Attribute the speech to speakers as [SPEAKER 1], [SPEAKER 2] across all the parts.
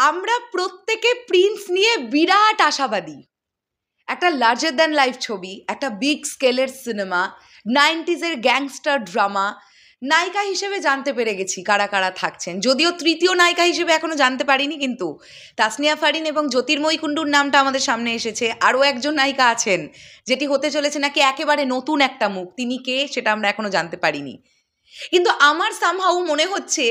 [SPEAKER 1] আমরা প্রত্যেকে প্রিন্স নিয়ে বিরাট আশাবাদী। একটা লার্জার দ্যান লাইফ ছবি, একটা বিগ স্কেলের সিনেমা, 90s গ্যাংস্টার ড্রামা, নায়িকা হিসেবে জানতে পেরে গেছি কারা কারা থাকছেন। যদিও তৃতীয় নায়িকা হিসেবে এখনো জানতে পারিনি, কিন্তু তাসনিয়া ফারিন এবং জ্যোতির্ময়ী কুণ্ডুর নামটা আমাদের সামনে এসেছে। আরও একজন নায়িকা আছেন, যেটি হতে চলেছে নাকি একেবারে নতুন একটা মুখ। তিনি কে সেটা আমরা এখনো জানতে পারিনি। কিন্তু আমার সামহাউ মনে হচ্ছে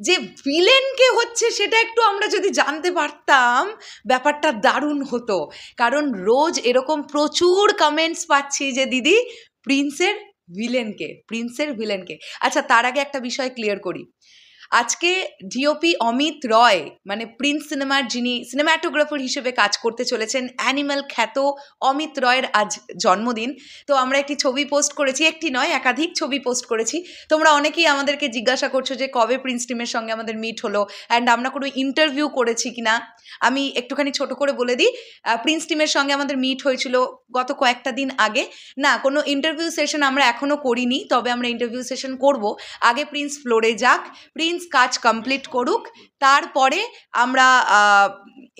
[SPEAKER 1] যে ভিলেনকে হচ্ছে সেটা একটু আমরা যদি জানতে পারতাম ব্যাপারটা দারুণ হতো। কারণ রোজ এরকম প্রচুর কমেন্টস পাচ্ছি যে দিদি প্রিন্সের ভিলেনকে। আচ্ছা, তার আগে একটা বিষয় ক্লিয়ার করি। আজকে ডিওপি অমিত রয়, মানে প্রিন্স সিনেমার যিনি সিনেম্যাটোগ্রাফার হিসেবে কাজ করতে চলেছেন, অ্যানিম্যাল খ্যাত অমিত রয়ের আজ জন্মদিন। তো আমরা একটি ছবি পোস্ট করেছি, একটি নয় একাধিক ছবি পোস্ট করেছি। তোমরা অনেকেই আমাদেরকে জিজ্ঞাসা করছো যে কবে প্রিন্স টিমের সঙ্গে আমাদের মিট হলো, অ্যান্ড আমরা কোনো ইন্টারভিউ করেছি কিনা। আমি একটুখানি ছোট করে বলে দিই, প্রিন্স টিমের সঙ্গে আমাদের মিট হয়েছিল গত কয়েকটা দিন আগে। না, কোনো ইন্টারভিউ সেশন আমরা এখনও করিনি, তবে আমরা ইন্টারভিউ সেশন করব। আগে প্রিন্স ফ্লোরে যাক, প্রিন্স কাজ কমপ্লিট করুক, তারপরে আমরা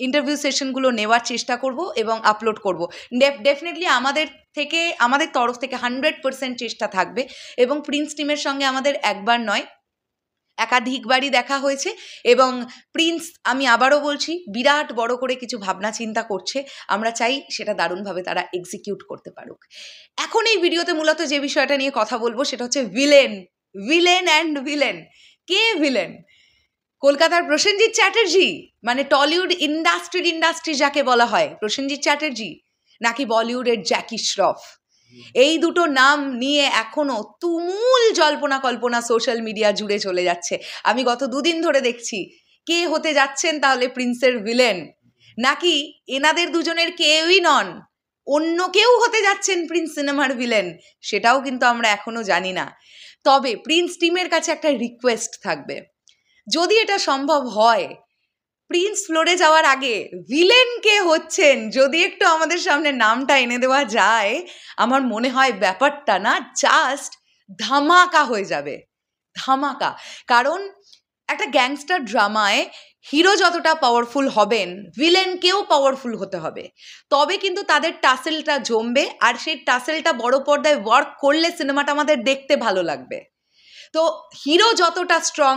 [SPEAKER 1] ইন্টারভিউ সেশনগুলো নেওয়ার চেষ্টা করব এবং আপলোড করব। ডেফিনেটলি আমাদের তরফ থেকে 100% চেষ্টা থাকবে। এবং প্রিন্স টিমের সঙ্গে আমাদের একবার নয় একাধিকবারই দেখা হয়েছে, এবং প্রিন্স, আমি আবারও বলছি, বিরাট বড় করে কিছু ভাবনা চিন্তা করছে। আমরা চাই সেটা দারুণভাবে তারা এক্সিকিউট করতে পারুক। এখন এই ভিডিওতে মূলত যে বিষয়টা নিয়ে কথা বলবো সেটা হচ্ছে ভিলেন। কে ভিলেন? কলকাতার প্রসেনজিৎ চ্যাটার্জি, মানে টলিউড ইন্ডাস্ট্রি যাকে বলা হয়, প্রসেনজিৎ চ্যাটার্জি, নাকি বলিউডের জ্যাকি শ্রফ? এই দুটো নাম নিয়ে এখনো তুমুল জল্পনা কল্পনা সোশ্যাল মিডিয়া জুড়ে চলে যাচ্ছে। আমি গত দুদিন ধরে দেখছি কে হতে যাচ্ছেন তাহলে প্রিন্সের ভিলেন, নাকি এনাদের দুজনের কেউই নন, অন্য কেউ হতে যাচ্ছেন প্রিন্স সিনেমার ভিলেন, সেটাও কিন্তু আমরা এখনো জানি না। তবে প্রিন্স টিমের কাছে একটা রিকোয়েস্ট থাকবে, যদি এটা সম্ভব হয় প্রিন্স ফ্লোরে যাওয়ার আগে ভিলেন কে হচ্ছেন যদি একটু আমাদের সামনে নামটা এনে দেওয়া যায়, আমার মনে হয় ব্যাপারটা না জাস্ট ধামাকা হয়ে যাবে, ধামাকা। কারণ একটা গ্যাংস্টার ড্রামায় হিরো যতটা পাওয়ারফুল হবেন, ভিলেনকেও পাওয়ারফুল হতে হবে, তবে কিন্তু তাদের টাসেলটা জমবে, আর সেই টাসেলটা বড় পর্দায় ওয়ার্ক করলে সিনেমাটা আমাদের দেখতে ভালো লাগবে। তো হিরো যতটা স্ট্রং,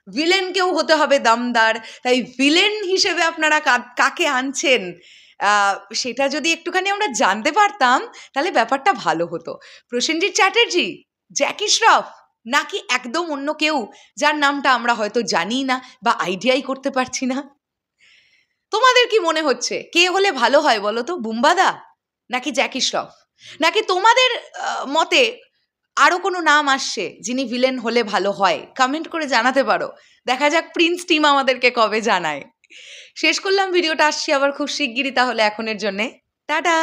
[SPEAKER 1] ভিলেনকেও হতে হবে দমদার। তাই ভিলেন হিসেবে আপনারা কাকে আনছেন সেটা যদি একটুখানি আমরা জানতে পারতাম তাহলে ব্যাপারটা ভালো হতো। প্রসেনজিৎ চ্যাটার্জি, জ্যাকি শ্রফ, নাকি একদম অন্য কেউ যার নামটা আমরা হয়তো জানি না বা আইডিয়াই করতে পারছি না? তোমাদের কি মনে হচ্ছে কে হলে ভালো হয় বলো তো? বুম্বাদা নাকি জ্যাকি শ্রফ? নাকি তোমাদের মতে আরও কোনো নাম আসছে যিনি ভিলেন হলে ভালো হয়? কমেন্ট করে জানাতে পারো। দেখা যাক প্রিন্স টিম আমাদেরকে কবে জানায়। শেষ করলাম ভিডিওটা, আসছি আবার খুব শিগগিরই। তাহলে এখনের জন্যে টাটা।